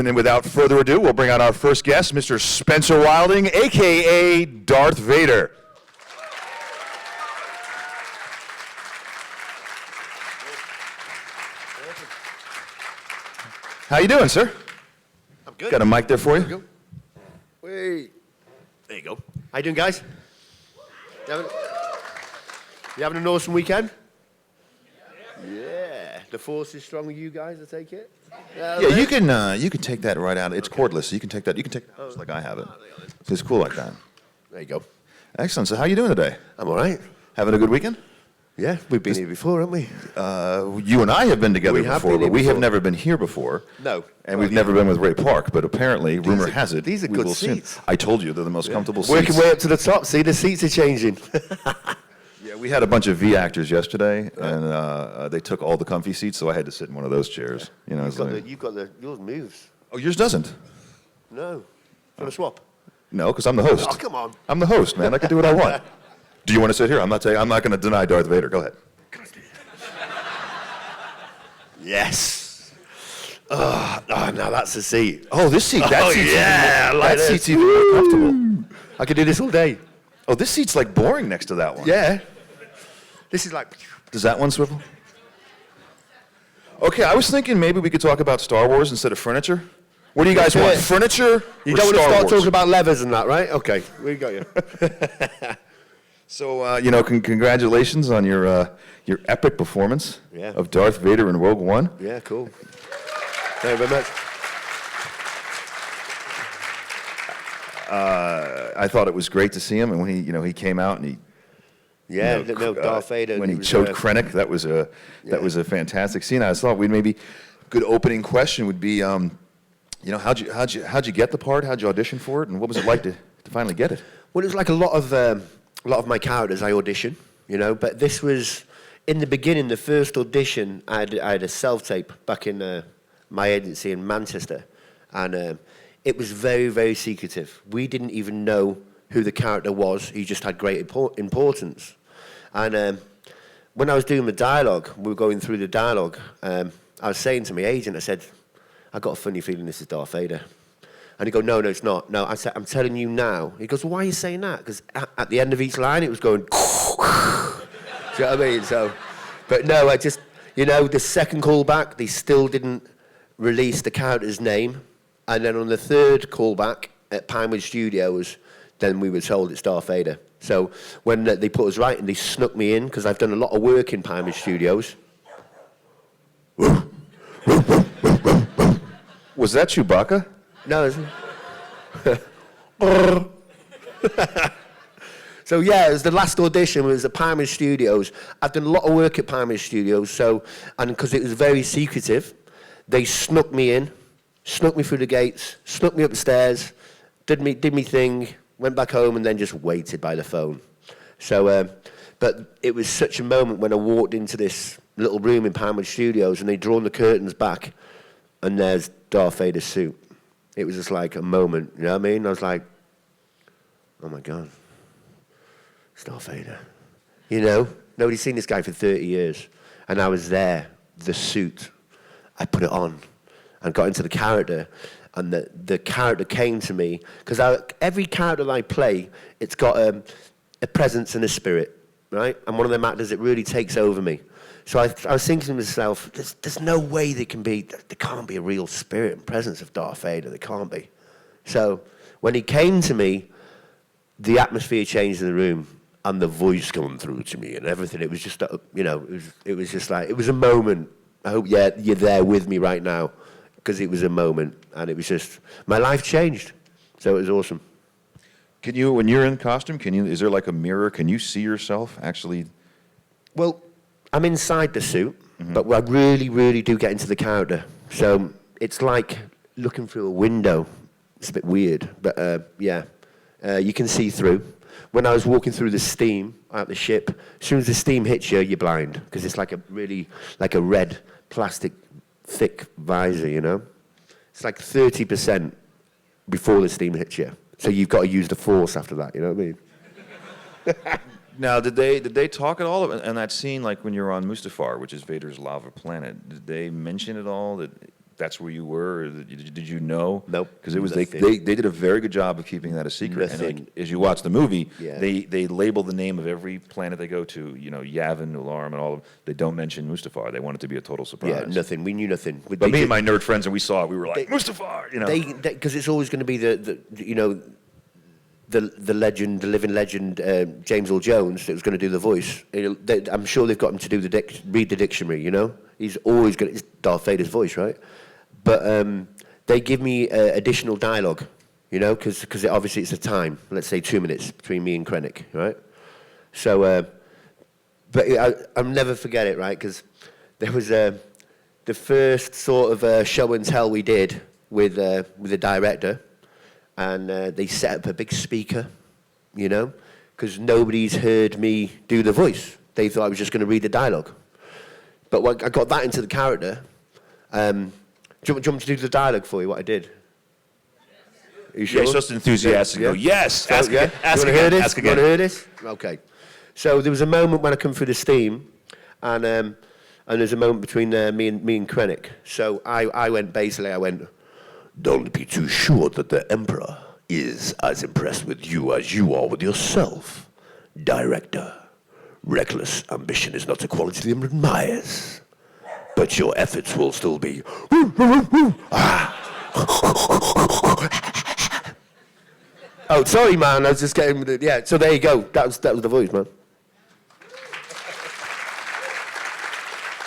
Then without further ado, we'll bring out our first guest, Mr. Spencer Wilding, a.k.a. Darth Vader. How you doing, sir? I'm good. Got a mic there for you? Wait. There you go. How you doing, guys? You having an awesome weekend? Yeah. The force is strong with you guys, I take it? Yeah, you can take that right out. It's cordless, so you can take that out just like I have it. So it's cool like that. There you go. Excellent. So how you doing today? I'm all right. Having a good weekend? Yeah, we've been here before, haven't we? You and I have been together before, but we have before. never been here before. No. And we've never been with Ray Park, but apparently, rumor has it, these are we good will soon. seats. I told you, they're the most comfortable seats. Working way up to the top. See, the seats are changing. Yeah, we had a bunch of V actors yesterday, and they took all the comfy seats, so I had to sit in one of those chairs. You know, yours moves. Oh, yours doesn't? No. You want to swap? No, because I'm the host. Oh, come on. I'm the host, man. I can do what I want. Do you want to sit here? I'm not going to deny Darth Vader. Go ahead. Yes. Oh, now that's the seat. Oh, this seat. That seat's yeah, even, that seat's even more comfortable. I could do this all day. Oh, this seat's like boring next to that one. Yeah. This is like... Does that one swivel? Okay, I was thinking maybe we could talk about Star Wars instead of furniture. What do you guys want? Furniture You or don't want to Star start Wars? talking about levers and that, right? Okay, we got you. So, congratulations on your epic performance of Darth Vader in Rogue One. Yeah, cool. Thank you very much. I thought it was great to see him, and when he came out and he Darth Vader when he choked Krennic, that was a fantastic scene. I thought maybe good opening question would be, how'd you get the part? How'd you audition for it, and what was it like to finally get it? Well, it was like a lot of my characters I audition, but this was in the beginning. The first audition, I had a self-tape back in my agency in Manchester, and it was very, very secretive. We didn't even know who the character was. He just had great importance. And when I was doing the dialogue, we were going through the dialogue, I was saying to my agent, I said, I got a funny feeling this is Darth Vader. And he goes, no, it's not. No, I said, I'm telling you now. He goes, well, why are you saying that? Because at the end of each line, it was going, do you know what I mean? So, but no, I just, the second callback, they still didn't release the character's name. And then on the third callback at Payne Studios, then we were told it's Darth Vader. So when they put us right and they snuck me in, because I've done a lot of work in Payne Studios. Was that Chewbacca? No, isn't it? So yeah, it was the last audition. It was at Payne Studios. I've done a lot of work at Payne Studios, and because it was very secretive, they snuck me in, snuck me through the gates, snuck me up the stairs, did me thing, went back home, and then just waited by the phone. So, but it was such a moment when I walked into this little room in Payne Studios, and they'd drawn the curtains back, and there's Darth Vader's suit. It was just like a moment, you know what I mean? I was like, oh my God, it's Darth Vader. Nobody's seen this guy for 30 years. And I was there, the suit. I put it on and got into the character. And the character came to me, because every character I play, it's got a presence and a spirit, right? And one of them actors, it really takes over me. So I was thinking to myself, there's no way there can't be a real spirit and presence of Darth Vader. There can't be. So when he came to me, the atmosphere changed in the room, and the voice coming through to me and everything. It was just, it was just like, it was a moment. I hope you're there with me right now, because it was a moment, and it was just, my life changed. So it was awesome. Can you, when you're in costume, is there like a mirror? Can you see yourself actually? Well, I'm inside the suit, but I really, really do get into the character. So it's like looking through a window. It's a bit weird, but you can see through. When I was walking through the steam out the ship, as soon as the steam hits you, you're blind, because it's like a red plastic thick visor, It's like 30% before the steam hits you. So you've got to use the force after that, you know what I mean? Now, did they talk at all in that scene, like when you're on Mustafar, which is Vader's lava planet? Did they mention at all that that's where you were? Or did you know? Nope, Because it was nothing. they did a very good job of keeping that a secret. And Nothing. like, as you watch the movie, Yeah. they label the name of every planet they go to. You know, Yavin, Ularum, and all of them. They don't mention Mustafar. They want it to be a total surprise. Yeah, nothing. We knew nothing. But me and my nerd friends, and we saw it. We were like, Mustafar, you know. Because it's always going to be the you know, the legend, the living legend, James Earl Jones, that was going to do the voice. I'm sure they've got him to do read the dictionary. You know, he's always going to. It's Darth Vader's voice, right? But they give me additional dialogue, you know, because obviously it's a time. Let's say 2 minutes between me and Krennic, right? So, but I'll never forget it, right? Because there was the first sort of show and tell we did with the director. And they set up a big speaker, you know, because nobody's heard me do the voice. They thought I was just going to read the dialogue. But when I got that into the character, do you want me to do the dialogue for you, what I did? Are you sure? Yeah, he's just enthusiastic. Yeah. Go, yes, So, ask yeah? again, ask you again, hear this? ask You want again. to hear this? Okay. So there was a moment when I come through the steam, and there's a moment between me and Krennic. So I went, don't be too sure that the Emperor is as impressed with you as you are with yourself, Director. Reckless ambition is not a quality the Emperor admires, but your efforts will still be. Oh, sorry, man. I was just getting. Yeah. So there you go. That was the voice, man.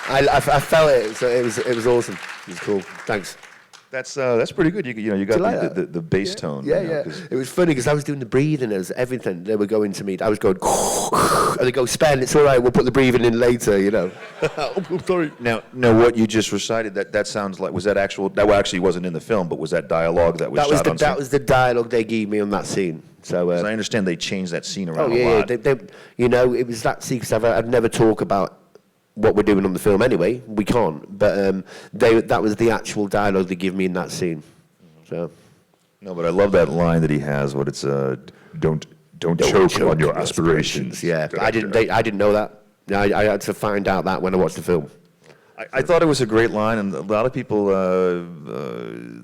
I felt it. So it was awesome. It was cool. Thanks. That's pretty good. You got like the bass tone. Yeah, you know, yeah. 'cause- It was funny because I was doing the breathing as everything. They were going to me. I was going, and they go, Spen, it's all right. We'll put the breathing in later. You know. Oh, sorry. Now, what you just recited, that sounds like, was that actual, that actually wasn't in the film, but was that dialogue that was shot on scene? That was the dialogue they gave me on that scene. So. 'Cause I understand they changed that scene around Oh a yeah, lot. they, you know, it was that scene because I'd never talk about what we're doing on the film anyway. We can't. But that was the actual dialogue they give me in that scene. So. No, but I love that line that he has. What it's don't choke on your aspirations. Yeah, I didn't know that. I had to find out that when I watched the film. I thought it was a great line, and a lot of people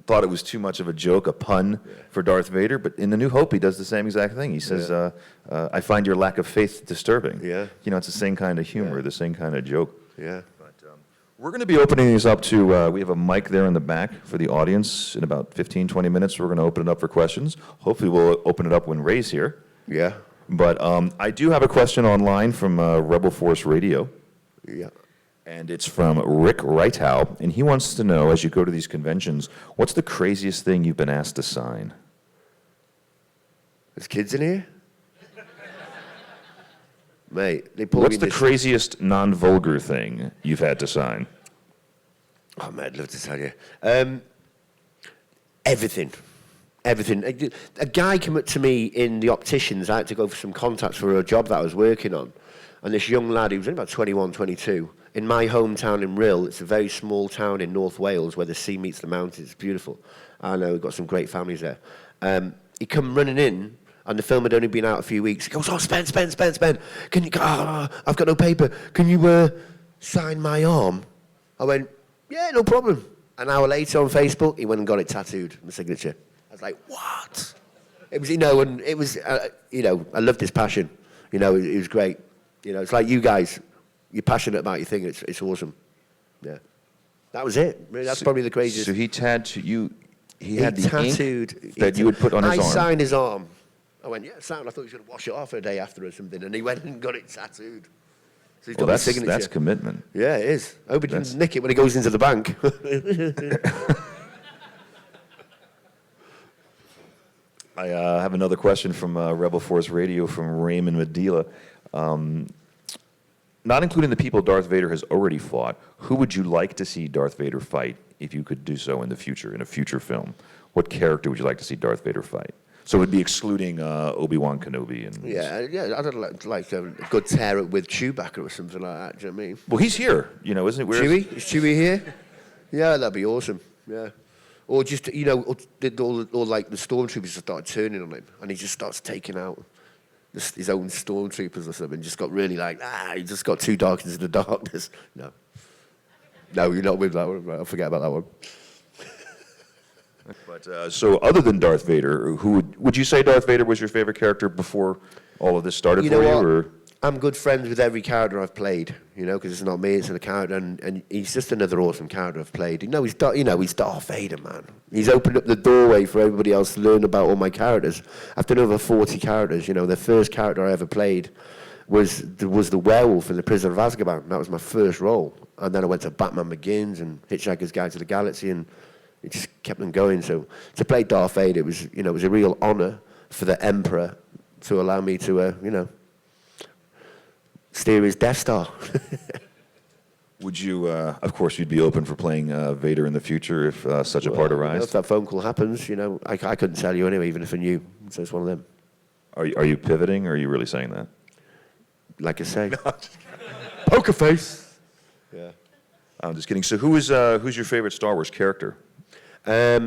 thought it was too much of a joke, a pun for Darth Vader. But in The New Hope, he does the same exact thing. He says, "I find your lack of faith disturbing." Yeah. You know, it's the same kind of humor, the same kind of joke. Yeah. We're going to be opening these up to, we have a mic there in the back for the audience. In about 15, 20 minutes, we're going to open it up for questions. Hopefully, we'll open it up when Ray's here. Yeah. But I do have a question online from Rebel Force Radio. Yeah. And it's from Rick Reithow. And he wants to know, as you go to these conventions, what's the craziest thing you've been asked to sign? There's kids in here? Mate, they pulled What's me the this. craziest non-vulgar thing you've had to sign? Oh, man, I'd love to tell you. Everything. Everything. A guy came up to me in the opticians. I had to go for some contacts for a job that I was working on. And this young lad, he was only about 21, 22, in my hometown in Leil. It's a very small town in North Wales where the sea meets the mountains. It's beautiful. I know, we've got some great families there. He come running in, and the film had only been out a few weeks. He goes, "Oh, Spen, can you, I've got no paper. Can you sign my arm?" I went, "Yeah, no problem." An hour later on Facebook, he went and got it tattooed, my signature. I was like, "What?" It was, you know, and it was, you know, I loved his passion. You know, it was great. You know, it's like you guys, you're passionate about your thing. It's awesome. Yeah. That was it. That's probably the craziest. So he tattooed you, he had the tattooed, ink that you would put on his arm. I signed his arm. I went, "Yeah, sound. I thought he was going to wash it off a day after or something." And he went and got it tattooed. So he's got my signature. That's commitment. Yeah, it is. I hope he didn't nick it when he goes into the bank. I have another question from Rebel Force Radio from Raymond Medela. Not including the people Darth Vader has already fought, who would you like to see Darth Vader fight if you could do so in the future, in a future film? What character would you like to see Darth Vader fight? So it would be excluding Obi-Wan Kenobi. And yeah. I'd like a good tear up with Chewbacca or something like that. Do you know what I mean? Well, he's here, you know, isn't it weird? Chewie? Is Chewie here? Yeah, that'd be awesome. Yeah. Or just, you know, or like the stormtroopers just started turning on him, and he just starts taking out his own stormtroopers or something. Just got really like, he just got too dark into the darkness. No, you're not with that one. Right, I'll forget about that one. But so, other than Darth Vader, who would you say Darth Vader was your favorite character before all of this started You for know you? what? Or I'm good friends with every character I've played, you know, because it's not me, it's a character, and he's just another awesome character I've played. He's Darth Vader, man. He's opened up the doorway for everybody else to learn about all my characters. I've done over 40 characters. You know, the first character I ever played was the werewolf in The Prisoner of Azkaban. That was my first role. And then I went to Batman Begins and Hitchhiker's Guide to the Galaxy, and it just kept on going. So to play Darth Vader, it was a real honor for the Emperor to allow me to, steer his Death Star. would you, of course, you'd be open for playing Vader in the future if such a part arose? If that phone call happens, I couldn't tell you anyway, even if I knew. So it's one of them. Are you pivoting, or are you really saying that? Like I say. Poker face. Yeah. I'm just kidding. So who's your favorite Star Wars character? I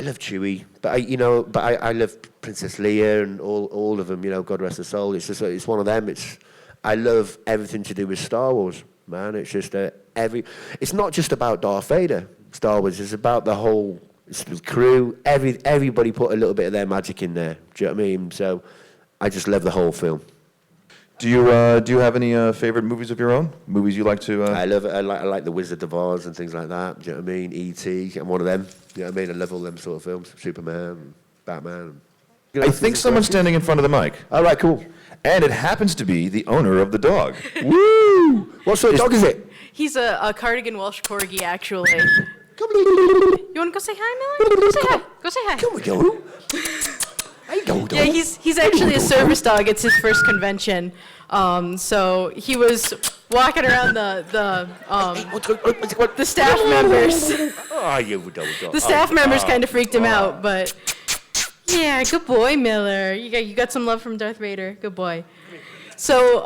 love Chewie, but I love Princess Leia and all of them. God rest her soul. It's one of them. I love everything to do with Star Wars, man. It's just it's not just about Darth Vader. Star Wars is about the whole crew. Everybody put a little bit of their magic in there. Do you know what I mean? So I just love the whole film. Do you have any favorite movies of your own? Movies you like to? I like The Wizard of Oz and things like that. Do you know what I mean? E.T. I'm one of them. You know what I mean? I love all them sort of films. Superman, Batman. I think someone's standing in front of the mic. All right, cool. And it happens to be the owner of the dog. Woo! What sort of dog is it? He's a Cardigan Welsh Corgi, actually. You want to go say hi, Miller? Go say hi. Go say hi. Come on, go. Hey, go, Yeah, he's actually a service dog. It's his first convention. So he was walking around the staff members. Oh, you dog. The staff members kind of freaked him out, but yeah, good boy, Miller. You got some love from Darth Vader. Good boy. So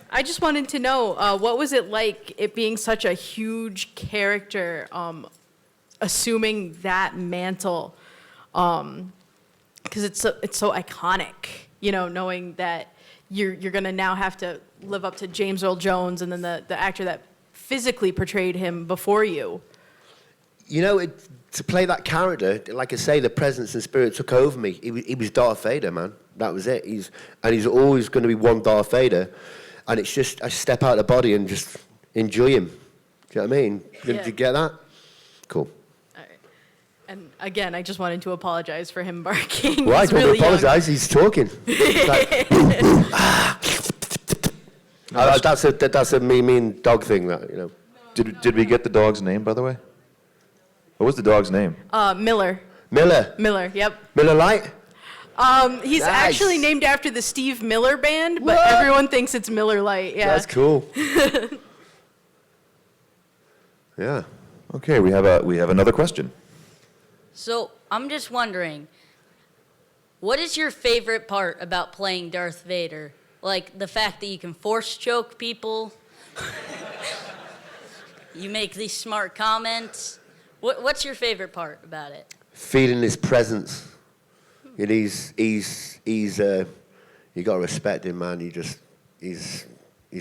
I just wanted to know, what was it like, it being such a huge character, assuming that mantle, because it's so iconic, knowing that you're gonna now have to live up to James Earl Jones and then the actor that physically portrayed him before you. To play that character, like I say, the presence and spirit took over me. He was Darth Vader, man. That was it. He's always going to be one Darth Vader, and it's just I step out of the body and just enjoy him. Do you know what I mean? Yeah. Did you get that? Cool. All right. And again, I just wanted to apologize for him barking. Why? He's Don't really apologize. He's talking. That's a mean dog thing. That Did we get the dog's name, by the way? What was the dog's name? Miller. Miller, Yep. Miller Lite. He's Nice. actually named after the Steve Miller Band, but What? everyone thinks it's Miller Lite. Yeah. That's cool. Yeah. Okay, we have another question. So I'm just wondering, what is your favorite part about playing Darth Vader? Like the fact that you can force choke people? You make these smart comments? What's your favorite part about it? Feeling his presence. He's you gotta respect him, man. He's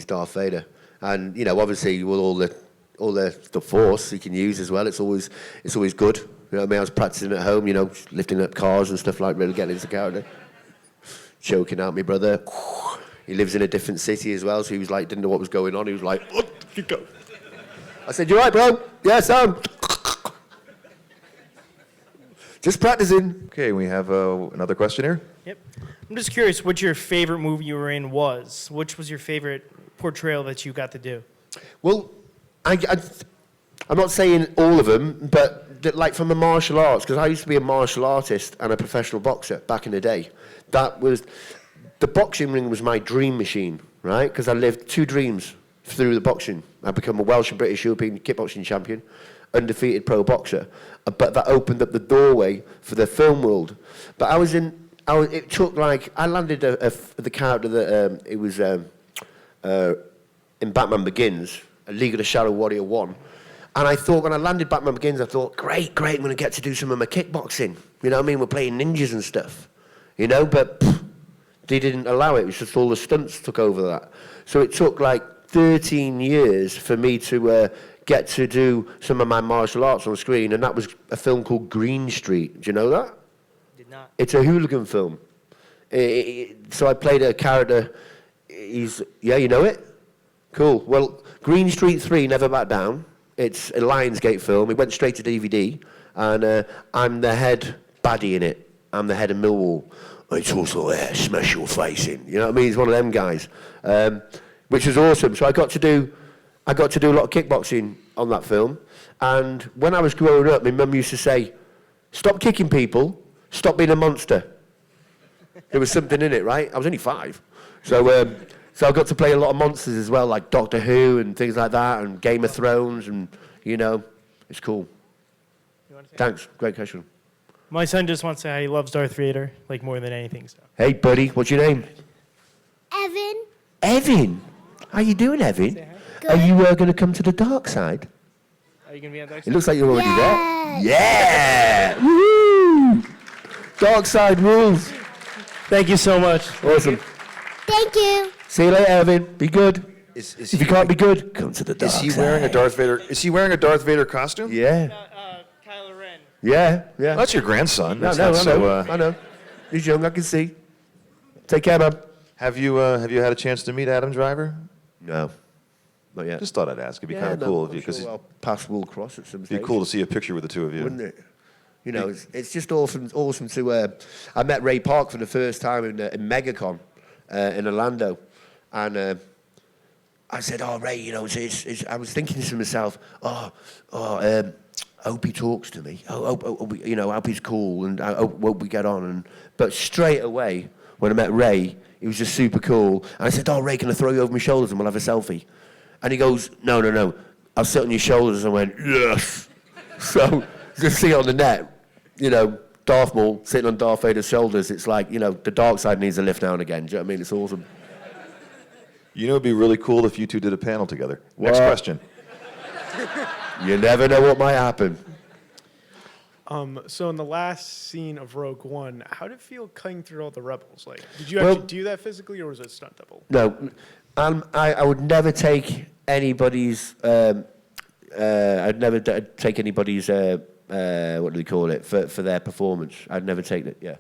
Darth Vader, and obviously with all the force he can use as well. It's always good. You know what I mean? I was practicing at home, lifting up cars and stuff like really getting into character. Choking out my brother. He lives in a different city as well, so he was like didn't know what was going on. He was like, "What you go?" I said, "You right, bro? Yes, just practicing." Okay, we have another question here. Yep. I'm just curious what your favorite movie you were in was. Which was your favorite portrayal that you got to do? Well, I'm not saying all of them, but like from the martial arts, because I used to be a martial artist and a professional boxer back in the day. The boxing ring was my dream machine, right? Because I lived two dreams through the boxing. I become a Welsh and British European kickboxing champion, undefeated pro boxer, but that opened up the doorway for the film world. But I landed the character that it was in Batman Begins, A League of the Shadow Warrior 1. And I thought, when I landed Batman Begins, I thought, great, I'm going to get to do some of my kickboxing. You know what I mean? We're playing ninjas and stuff. But they didn't allow it. It was just all the stunts took over that. So it took like 13 years for me to get to do some of my martial arts on screen, and that was a film called Green Street. Do you know that? Did not. It's a hooligan film. So I played a character. Yeah, you know it? Cool. Well, Green Street 3, Never Back Down. It's a Lionsgate film. It went straight to DVD, and I'm the head baddie in it. I'm the head of Millwall. It's also smash your face in. You know what I mean? He's one of them guys, which was awesome. So I got to do a lot of kickboxing on that film. And when I was growing up, my mum used to say, "Stop kicking people. Stop being a monster." There was something in it, right? I was only 5, so I got to play a lot of monsters as well, like Doctor Who and things like that, and Game of Thrones, and it's cool. Thanks, great question. My son just wants to say how he loves Darth Vader, like more than anything. So. Hey, buddy, what's your name? Evan. Evan. How you doing, Evan? Good. Are you going to come to the dark side? Are you gonna be on Dark It Side? looks like you're already Yes. there. Yeah! Woo! Dark side rules. Thank you so much. Awesome. Thank you. See you later, Evan. Be good. Is If you can't be good, come to the dark Is he side. wearing a Darth Vader? Is he wearing a Darth Vader costume? Yeah. Kylo Ren. Yeah. Well, that's your grandson. No, That's no, not I so, know. I know. He's young, I can see. Take care, man. Have you had a chance to meet Adam Driver? No. Not yet. Just thought I'd ask. It'd be kind of cool if you, because I'll pass Will Cross at some it'd stage. be cool to see a picture with the two of you. Wouldn't it? It's just awesome to. I met Ray Park for the first time in MegaCon in Orlando, and I said, "Oh, Ray, I was thinking to myself, hope he talks to me. Hope he's cool, and I hope we get on." But straight away, when I met Ray, he was just super cool, and I said, "Oh, Ray, can I throw you over my shoulders and we'll have a selfie?" And he goes, No. I'll sit on your shoulders. I went, yes. So just see it on the net, Darth Maul sitting on Darth Vader's shoulders. It's like, the dark side needs a lift now and again. Do you know what I mean? It's awesome. It'd be really cool if you two did a panel together. Next What? question. You never know what might happen. So in the last scene of Rogue One, how did it feel cutting through all the rebels? Like, did you Well- actually do that physically, or was it a stunt double? No, I would never take anybody's. I'd never take anybody's. What do they call it for their performance? I'd never take that. Yeah,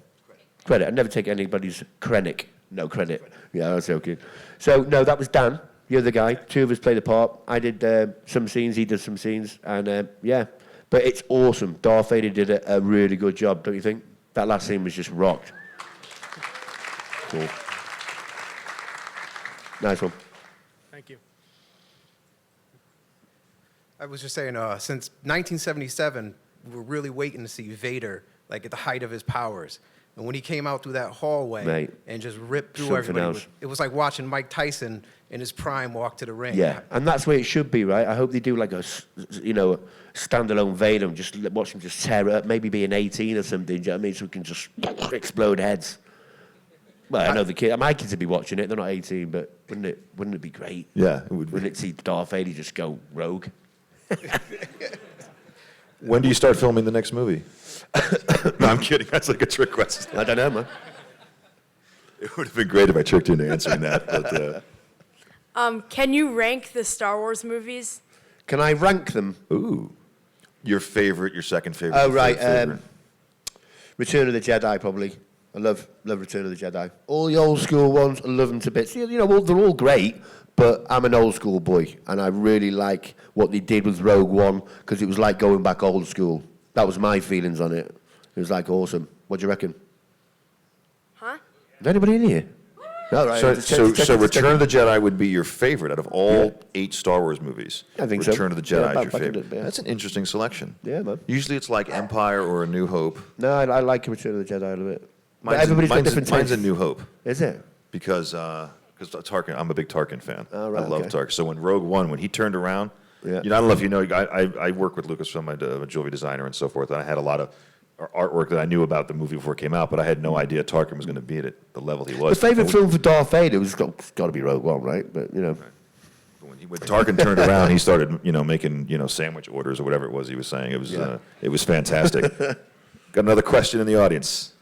credit. I'd never take anybody's credit. No credit. Yeah, I was joking. So no, that was Dan, the other guy. 2 of us played a part. I did some scenes. He did some scenes, and yeah. But it's awesome. Darth Vader did a really good job, don't you think? That last scene was just rocked. Cool. Nice one. Thank you. I was just saying, since 1977, we're really waiting to see Vader, like at the height of his powers. And when he came out through that hallway Mate, and just ripped through something everybody, else. it was like watching Mike Tyson in his prime walk to the ring. Yeah, and that's where it should be, right? I hope they do like a standalone Vader and just watch him just tear it up, maybe be an 18 or something, do you know what I mean? So we can just explode heads. Well, I know my kids would be watching it, they're not 18, but wouldn't it be great? Yeah, it would be. Wouldn't it see Darth Vader just go rogue? When do you start filming the next movie? No, I'm kidding. That's like a trick question. I don't know, man. It would have been great if I tricked you into answering that. But Can you rank the Star Wars movies? Can I rank them? ooh, your favorite, your second favorite. Oh, your right. third favorite. Return of the Jedi, probably. I love Return of the Jedi. All the old school ones, I love them to bits. They're all great, but I'm an old school boy, and I really like what they did with Rogue One, because it was like going back old school. That was my feelings on it. It was like awesome. What do you reckon? Huh? Is anybody in here? No, right. So Return of the Jedi would be your favorite out of all 8 Star Wars movies. I think so. Return of the Yeah, Jedi is your back in favorite. the- yeah. That's an interesting selection. Yeah, man. Usually it's like Empire or A New Hope. No, I like Return of the Jedi a little bit. But Mine's, everybody's got mine's, different mine's A tastes. New Hope Is it? because Tarkin. I'm a big Tarkin fan. Oh, right, I love okay. Tarkin. So when Rogue One, when he turned around, Yeah. I don't know if you know, I work with Lucasfilm. I'm a jewelry designer and so forth, and I had a lot of artwork that I knew about the movie before it came out, but I had no idea Tarkin was going to be at the level he The was. favourite film for Darth Vader was got to be Rogue One, right? But, When Tarkin turned around, he started, making, sandwich orders or whatever it was he was saying. It was fantastic. Got another question in the audience.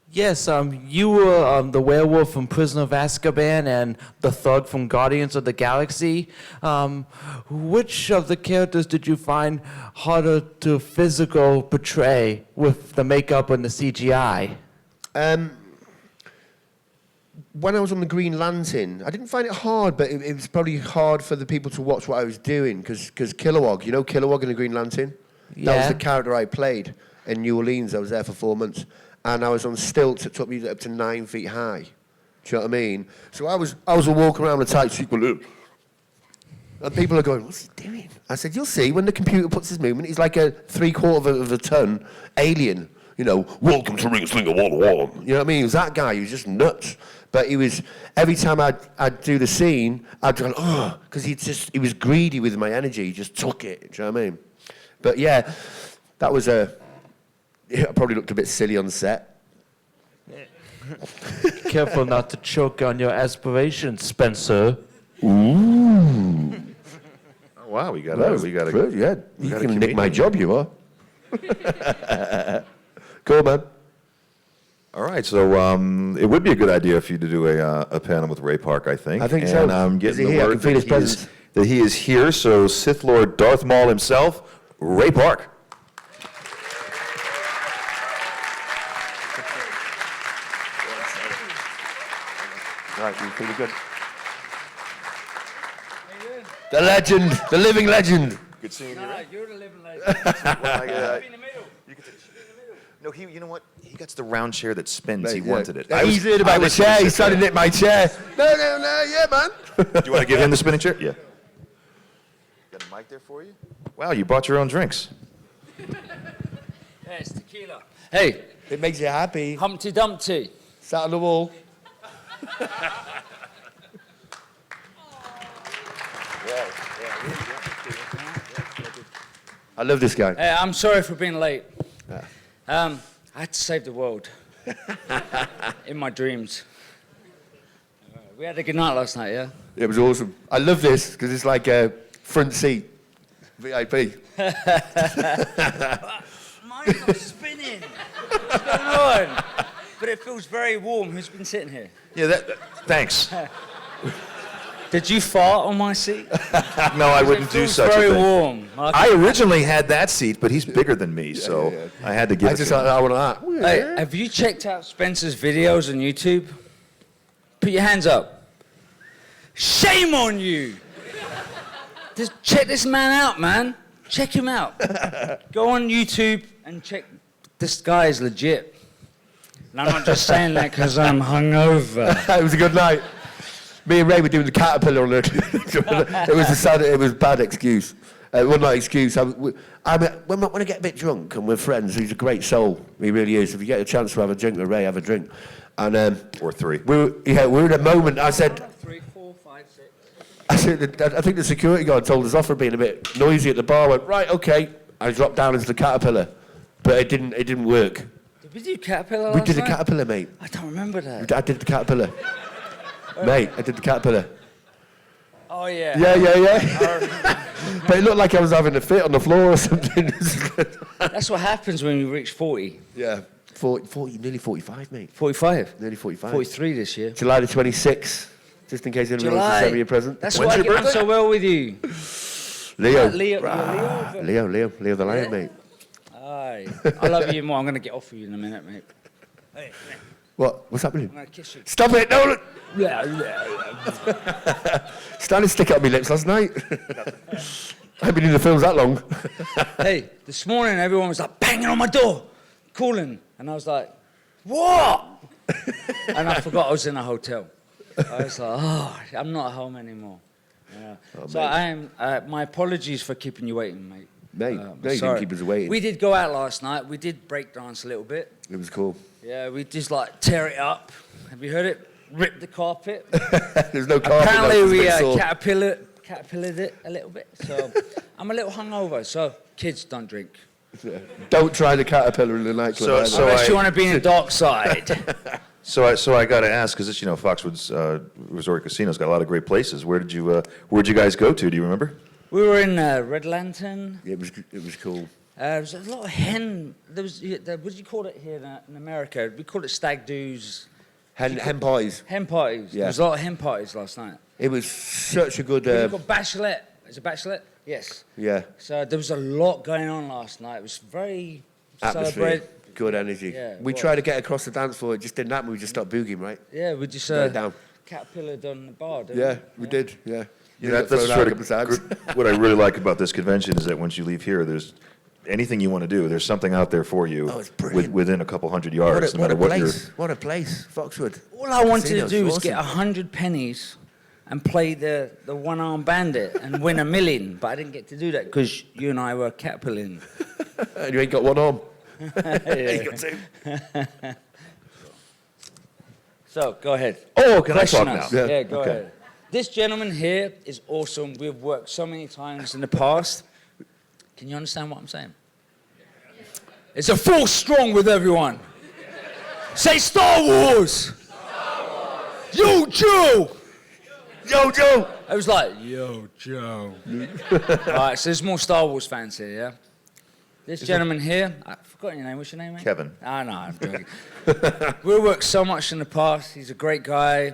Yes, you were the werewolf from Prisoner of Azkaban and the thug from Guardians of the Galaxy. Which of the characters did you find harder to physical portray with the makeup and the CGI? When I was on the Green Lantern, I didn't find it hard, but it was probably hard for the people to watch what I was doing, because Kilowog, you know Kilowog in the Green Lantern? That was Yeah. the character I played in New Orleans. I was there for 4 months. And I was on stilts that took me up to 9 feet high. Do you know what I mean? So I was walking around with a tight suit, and people are going, what's he doing? I said, you'll see, when the computer puts his movement, he's like a 3/4 of a ton alien. You know, welcome to Ring Slinger 101. You know what I mean? He was that guy. He was just nuts. But he was, every time I'd do the scene, I'd go, oh, because he was greedy with my energy. He just took it. Do you know what I mean? But yeah, that was I probably looked a bit silly on set. Careful not to choke on your aspirations, Spencer. Ooh. Oh, wow, we got Good, yeah. You can nick my job, you are. Cool, man. All right, so it would be a good idea for you to do a panel with Ray Park, I think. I think so. And I'm Is getting he the here? I word can feel his presence. that he is here. So Sith Lord Darth Maul himself, Ray Park. All right, you pretty good. The legend, the living legend. Good seeing you. No, you're the living legend. In the middle. No, you know what? He gets the round chair that spins. He Yeah. wanted it. He's heard about the chair. He's trying to nick my chair. No, yeah, man. Do you want to give him the spinning chair? Yeah. Got a mic there for you? Wow, you brought your own drinks. Yeah, it's tequila. Hey, It makes you happy. Humpty Dumpty. Sat on the wall. I love this guy. Hey, I'm sorry for being late. I had to save the world. In my dreams. We had a good night last night, yeah? It was awesome. I love this because it's like a front seat VIP. Mine's not spinning. What's going on? But it feels very warm. Who's been sitting here? Yeah, thanks. Did you fart on my seat? No, I wouldn't do such a very thing. warm. I originally had that seat, but he's bigger than me, so I had to give I it just to like him. that one like that. Hey, have you checked out Spencer's videos on YouTube? Put your hands up. Shame on you! Just check this man out, man. Check him out. Go on YouTube and check. This guy is legit. And I'm not just saying that because I'm hungover. It was a good night. Me and Ray were doing the caterpillar on the. It was a bad excuse. It wasn't an excuse. When I get a bit drunk and we're friends, he's a great soul. He really is. If you get a chance to have a drink with Ray, have a drink. And Or three. we were in a moment. I said, 3, 4, 5, 6. I think the security guard told us off for being a bit noisy at the bar. I went, right, okay. I dropped down into the caterpillar, but it didn't work. Did we do Caterpillar We last did the night? caterpillar, mate. I don't remember that. I did the caterpillar. Mate, I did the caterpillar. Oh, yeah. Yeah. But it looked like I was having a fit on the floor or something. That's what happens when you reach 40. Yeah. 40, nearly 45, mate. 45. Nearly 45. 43 this year. July the 26th, just in case anyone wants to July. send me a present. That's When's why I your get on birthday? so well with you. Leo. Leo, Rah. Leo. Leo the lion, mate. Aye. I love you more. I'm going to get off of you in a minute, mate. Hey, What's happening? I'm going to kiss you. Stop it, no! Yeah. Started to stick up my lips last night. I've been in the films that long. Hey, this morning everyone was like banging on my door, calling. And I was like, what? And I forgot I was in a hotel. I was like, oh, I'm not at home anymore. Yeah. So mate. I am, my apologies for keeping you waiting, mate. Mate, I'm no, you didn't sorry. keep us waiting. We did go out last night. We did break dance a little bit. It was cool. Yeah, we just like tear it up. Have you heard it? Rip the carpet. There's no carpet. Apparently that's we a bit sore. caterpillared it a little bit. So I'm a little hungover. So kids, don't drink. Don't try the caterpillar in the nightclub. So Unless you want to be in the dark side. So I got to ask, because Foxwoods Resort Casino's got a lot of great places. Where'd you guys go to? Do you remember? We were in Red Lantern. It was cool. There was a lot of hen. What do you call it here in America? We call it stag doos. Hen parties. Hen parties. Yeah. There was a lot of hen parties last night. It was such a good. You've got bachelorette. Is it bachelorette? Yes. Yeah. So there was a lot going on last night. It was very Atmosphere. celebrate. Good energy. Yeah, it we was. tried to get across the dance floor. It just didn't happen. We just stopped boogieing, right? Yeah, we just Right down. caterpillared on the bar. Didn't Yeah, we did. Yeah. You We know, got that's thrown out sort a couple times. of what I really like about this convention is that once you leave here, there's anything you want to do. There's something out there for you Oh, it's brilliant. within a couple hundred yards, no What matter a what you're. place. What a place. Foxwood. All I wanted to Casino's do was awesome. get 100 pennies and play the one-armed bandit and win $1 million, but I didn't get to do that because you and I were caterpilling. And you ain't got one arm. Yeah. You got two. So, go ahead. Oh, can I Question talk us. now? Yeah, go Okay. ahead. This gentleman here is awesome. We've worked so many times in the past. Can you understand what I'm saying? It's a force strong with everyone. Say Star Wars! Yo, Joe! Yo, Joe! I was like, yo, Joe. All right, so there's more Star Wars fans here, yeah? This gentleman here, I forgot your name. What's your name, mate? Kevin. Oh, no, I'm joking. We've worked so much in the past. He's a great guy.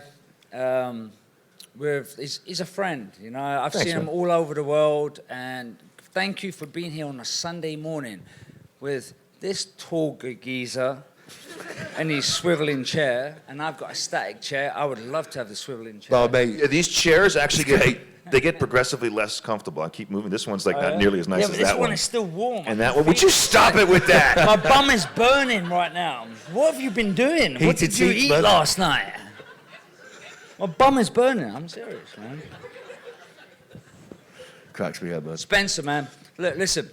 He's a friend, you know. I've Thanks, seen him man. all over the world, and thank you for being here on a Sunday morning with this tall geezer and his swiveling chair, and I've got a static chair. I would love to have the swiveling chair. Oh, mate. Yeah, these chairs actually get progressively less comfortable. I keep moving. This one's like not nearly as nice yeah, as but this that one one. is still warm. And that one. Would you stop it with that? My bum is burning right now. What have you been doing? What Heated did you seats, eat man. last night? My bum is burning. I'm serious, man. Cracks me up, man. Spencer, man. Look, listen.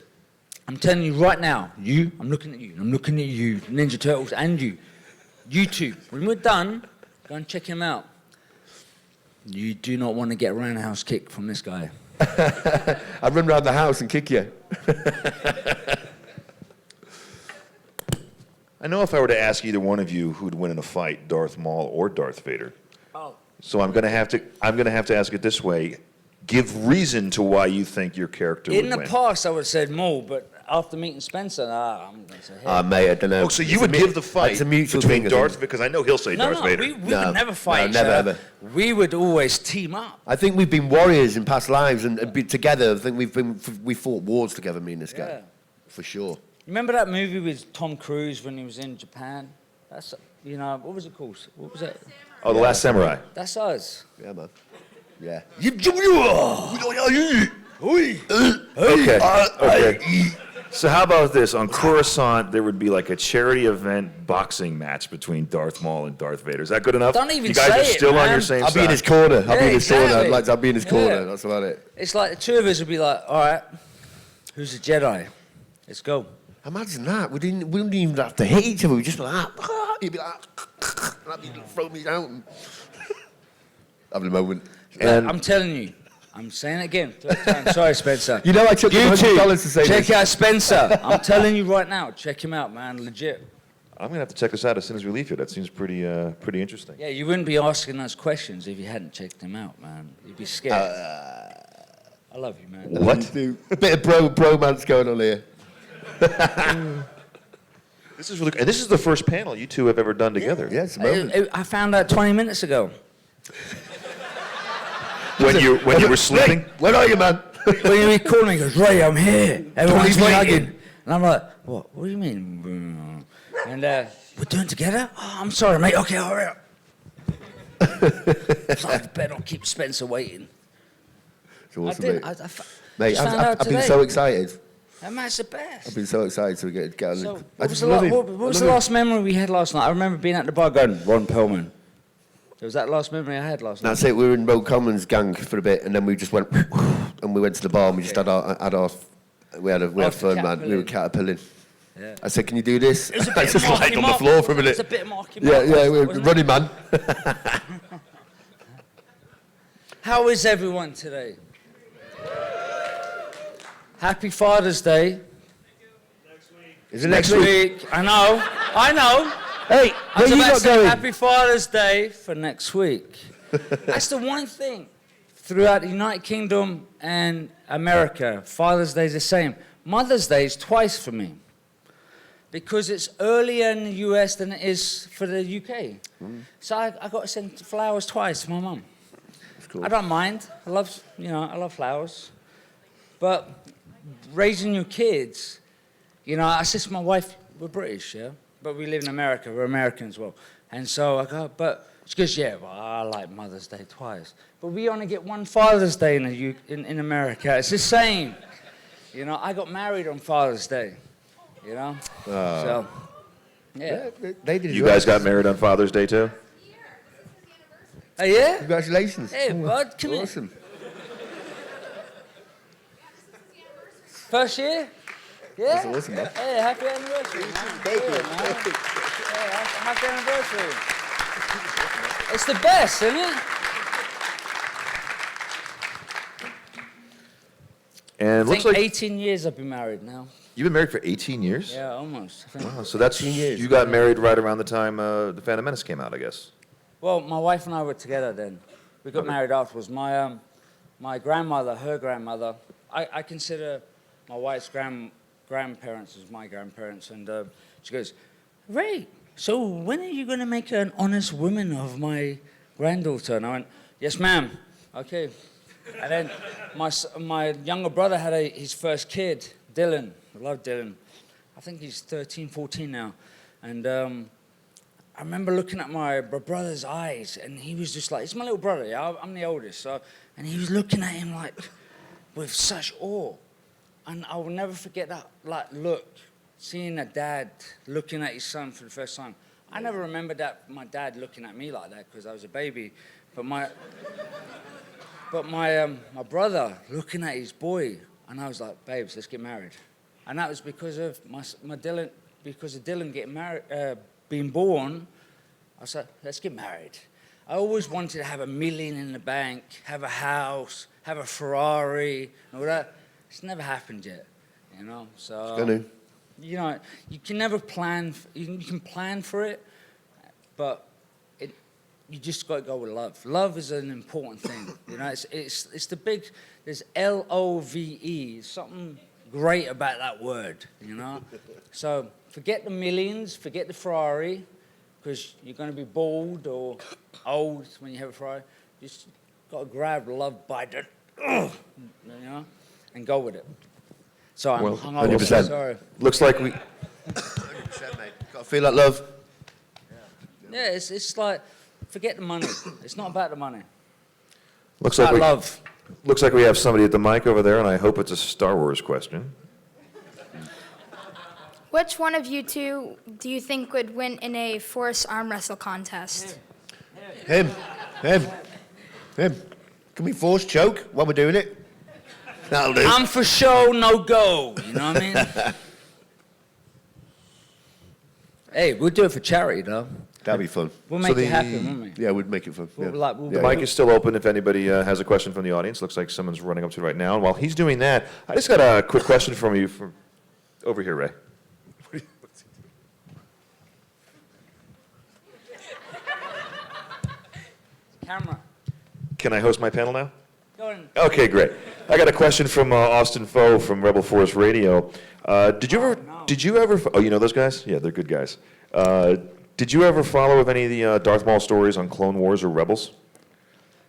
I'm telling you right now. I'm looking at you. I'm looking at you, Ninja Turtles, and you. You two. When we're done, go and check him out. You do not want to get a roundhouse kick from this guy. I'd run around the house and kick you. I know if I were to ask either one of you who'd win in a fight, Darth Maul or Darth Vader. Oh. So I'm gonna have to ask it this way: give reason to why you think your character In would the win. past, I would have said Maul, but after meeting Spencer, I'm going to say him. Mate, I don't know. Oh, so you would give the fight It's a mutual between thing, I think. Darth, because I know he'll say Darth Vader. we No, would never fight no, each never, other. ever. We would always team up. I think we've been warriors in past lives and be together. I think we fought wars together, me and this guy. Yeah. For sure. Remember that movie with Tom Cruise when he was in Japan? That's, you know, what was it called? What was it? Oh, The Last Samurai. That's us. Yeah, man. Yeah. Okay. So how about this? On Coruscant, there would be like a charity event boxing match between Darth Maul and Darth Vader. Is that good enough? Don't even you guys say are it, still on man. your same I'll side. be in his corner. I'll be in his corner. exactly. I'd like to be in his corner. Yeah. That's about it. It's like the two of us would be like, all right, who's a Jedi? Let's go. Imagine that. We wouldn't even have to hit each other. We'd just be like, you'd be like, and I'd be throwing me down. Having a moment. And I'm telling you. I'm saying it again. Third time. Sorry, Spencer. You know, I took You $100 two, to say check this. out Spencer. I'm telling you right now. Check him out, man. Legit. I'm gonna have to check this out as soon as we leave here. That seems pretty interesting. Yeah, you wouldn't be asking us questions if you hadn't checked him out, man. You'd be scared. I love you, man. What? A bit of bromance going on here. This is really, and this is the first panel you two have ever done together. Yeah, it's a moment. I found out 20 minutes ago. When you were sleeping. Ray, where are you, man? When he called me, he goes, Ray, I'm here. Everyone's leave me waiting. hanging. And I'm like, what? What do you mean? And we're doing it together? Oh, I'm sorry, mate. Okay, hurry up. It's like, I better not keep Spencer waiting. It's awesome, I didn't. mate. Mate, I've been so excited. That man's the best. I've been so excited to get on. So, I what was, just the, love him. what was the I love last memory we had last night? I remember being at the bar going, Ron Perlman. Was that the last memory I had last night? That's it. We were in Rogue Commons gang for a bit, and then we just went and we went to the bar and we just had our we had fun, man. We were caterpilling. Yeah. I said, "Can you do this?" It was a I bit just Marky laid on the Mark. floor for a minute. It was a bit Marky Yeah, Mark, yeah, we were wasn't it? running, man. How is everyone today? Happy Father's Day. Is it next week? I know. Hey, I was where you about to not say going? Happy Father's Day for next week. That's the one thing throughout the United Kingdom and America. Father's Day is the same. Mother's Day is twice for me. Because it's earlier in the US than it is for the UK. So I got to send flowers twice to my mum. Cool. I don't mind. I love flowers. But raising your kids, I said to my wife, we're British, yeah? But we live in America. We're American as well. And so I go, but she goes, yeah, well, I like Mother's Day twice. But we only get one Father's Day in America. It's the same. I got married on Father's Day. So, yeah. They did. You guys got married on Father's Day too? Oh, yeah? Congratulations. Hey, bud, come here. Awesome. First year? Yeah? That's awesome, man. Hey, happy anniversary, man. Thank you. Man. Hey, happy anniversary. It's the best, isn't it? And I it looks think like 18 years I've been married now. you've been married for 18 years? Yeah, almost. I think. Wow, so that's you got married right around the time The Phantom Menace came out, I guess. Well, my wife and I were together then. We got married afterwards. My grandmother, her grandmother, I consider my wife's grandparents as my grandparents, and she goes, Ray, so when are you going to make an honest woman of my granddaughter? And I went, yes, ma'am. Okay. And then my younger brother had his first kid, Dylan. I love Dylan. I think he's 13, 14 now. And I remember looking at my brother's eyes, and he was just like, it's my little brother, yeah? I'm the oldest. And he was looking at him like, with such awe. And I will never forget that look, seeing a dad looking at his son for the first time. I never remembered my dad looking at me like that because I was a baby. But my brother looking at his boy, and I was like, babes, let's get married. And that was because of Dylan getting married, being born. I was like, let's get married. I always wanted to have $1 million in the bank, have a house, have a Ferrari, and all that. It's never happened yet, So It's gonna. You can never plan. You can plan for it, but you just got to go with love. Love is an important thing. It's the big. There's LOVE. Something great about that word. So forget the millions. Forget the Ferrari, because you're going to be bald or old when you have a Ferrari. You just got to grab love by the, and go with it. So I'm hungover. 100%. Sorry. Looks like we. 100%, mate. Gotta feel that love. Yeah, it's like, forget the money. It's not about the money. Looks It's like about love. Looks like we have somebody at the mic over there, and I hope it's a Star Wars question. Which one of you two do you think would win in a force arm wrestle contest? Him. Can we force choke while we're doing it? That'll do. I'm for show, no go. You know what I mean? Hey, we'll do it for charity, though. That'd be fun. We'll make it happen, won't we? Yeah, we'd make it fun. Yeah. The mic is still open if anybody has a question from the audience. Looks like someone's running up to it right now. And while he's doing that, I just got a quick question from you from over here, Ray. Camera. Can I host my panel now? Go on. Okay, great. I got a question from Austin Foe from Rebel Force Radio. Did you ever? Oh, you know those guys? Yeah, they're good guys. Did you ever follow any of the Darth Maul stories on Clone Wars or Rebels?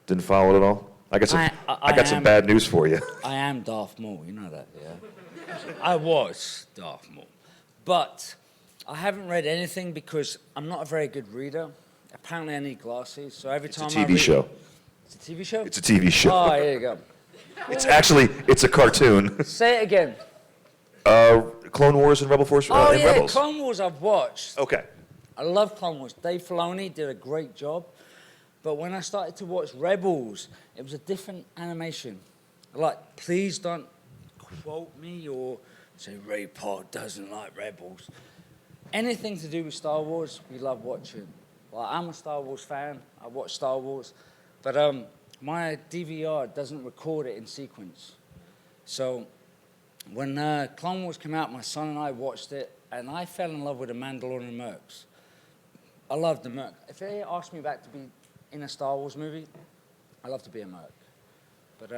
Didn't follow it at all? I got some bad news for you. I am Darth Maul, you know that, yeah? I was Darth Maul. But I haven't read anything because I'm not a very good reader. Apparently I need glasses, so every time I read... It's a TV show. It's a TV show? It's a TV show. Oh, here you go. It's a cartoon. Say it again. Clone Wars and Rebel Force Oh, and yeah, Rebels. Clone Wars I've watched. Okay. I love Clone Wars. Dave Filoni did a great job. But when I started to watch Rebels, it was a different animation. Like, please don't quote me or say Ray Pod doesn't like Rebels. Anything to do with Star Wars, we love watching. Like, I'm a Star Wars fan. I watch Star Wars. But my DVR doesn't record it in sequence. So when Clone Wars came out, my son and I watched it, and I fell in love with the Mandalorian mercs. I love the merc. If they asked me back to be in a Star Wars movie, I'd love to be a merc. But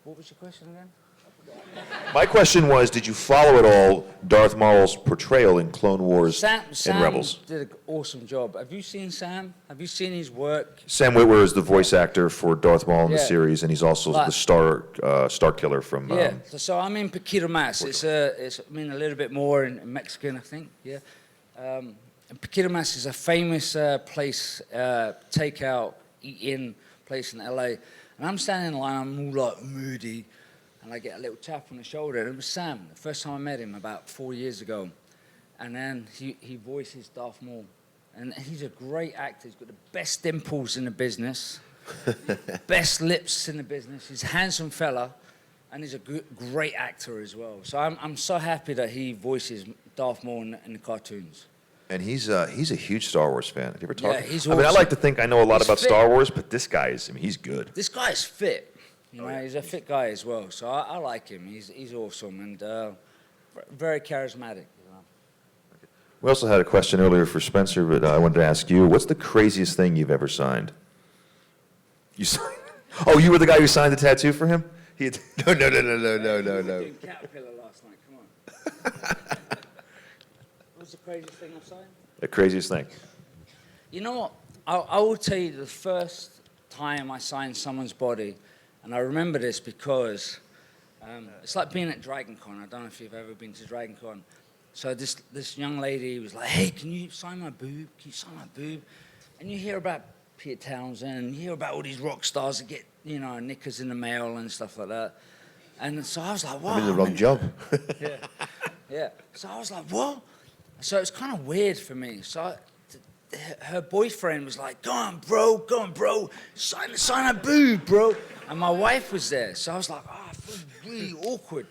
what was your question again? My question was, did you follow at all Darth Maul's portrayal in Clone Wars Sam and Rebels? did an awesome job. Have you seen Sam? Have you seen his work? Sam Witwer is the voice actor for Darth Maul in the Yeah. series, and he's also Like- the Star Killer from. Yeah. So I'm in Paquita Mas. It's I mean a little bit more in Mexican, I think. Yeah. And Paquita Mas is a famous place, takeout, eat-in place in LA. And I'm standing in line. I'm all like moody. And I get a little tap on the shoulder, and it was Sam. The first time I met him about 4 years ago. And then he voices Darth Maul. And he's a great actor. He's got the best dimples in the business, best lips in the business. He's a handsome fella, and he's a great actor as well. So I'm so happy that he voices Darth Maul in the cartoons. And he's a huge Star Wars fan. Have you ever talked? Yeah, he's I mean, I awesome. like to think I know a lot He's about fit. Star Wars, but this guy is. I mean, he's good. This guy is fit. You know, he's a fit guy as well. So I like him. He's awesome and very charismatic. You know? We also had a question earlier for Spencer, but I wanted to ask you: what's the craziest thing you've ever signed? You signed? Oh, you were the guy who signed the tattoo for him? He had, no. Doing Caterpillar last night. Come on. What's the craziest thing I've signed? The craziest thing. You know what? I will tell you the first time I signed someone's body, and I remember this because it's like being at DragonCon. I don't know if you've ever been to DragonCon. So this young lady was like, hey, can you sign my boob? Can you sign my boob? And you hear about Peter Townsend, and you hear about all these rock stars that get, you know, knickers in the mail and stuff like that. And so I was like, wow. I'm in the wrong job. Yeah. So I was like, what? So it was kind of weird for me. So her boyfriend was like, go on, bro. Sign a boob, bro. And my wife was there. So I was like, I feel really awkward.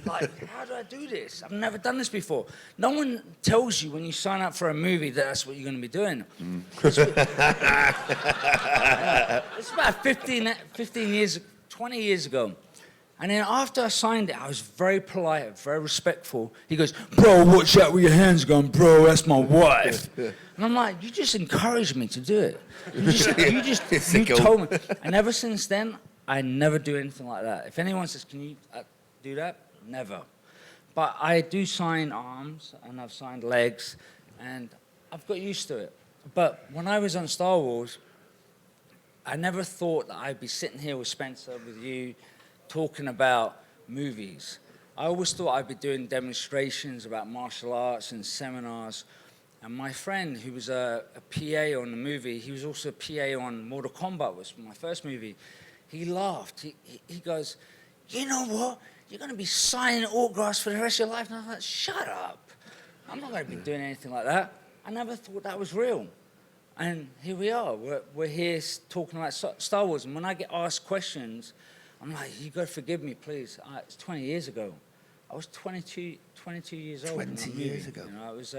Like, how do I do this? I've never done this before. No one tells you when you sign up for a movie that that's what you're going to be doing. It's about 15 years, 20 years ago. And then after I signed it, I was very polite, very respectful. He goes, bro, watch out with your hands going, bro, that's my wife. And I'm like, you just encouraged me to do it. You told me. And ever since then, I never do anything like that. If anyone says, can you do that? Never. But I do sign arms, and I've signed legs, and I've got used to it. But when I was on Star Wars, I never thought that I'd be sitting here with Spencer, with you, talking about movies. I always thought I'd be doing demonstrations about martial arts and seminars. And my friend, who was a PA on the movie, he was also a PA on Mortal Kombat, was my first movie. He laughed. He goes, you know what? You're going to be signing autographs for the rest of your life. And I was like, shut up. I'm not going to be doing anything like that. I never thought that was real. And here we are. We're here talking about Star Wars. And when I get asked questions, I'm like, you got to forgive me, please. It's 20 years ago. I was 22 years old. 20 years ago. You know, I was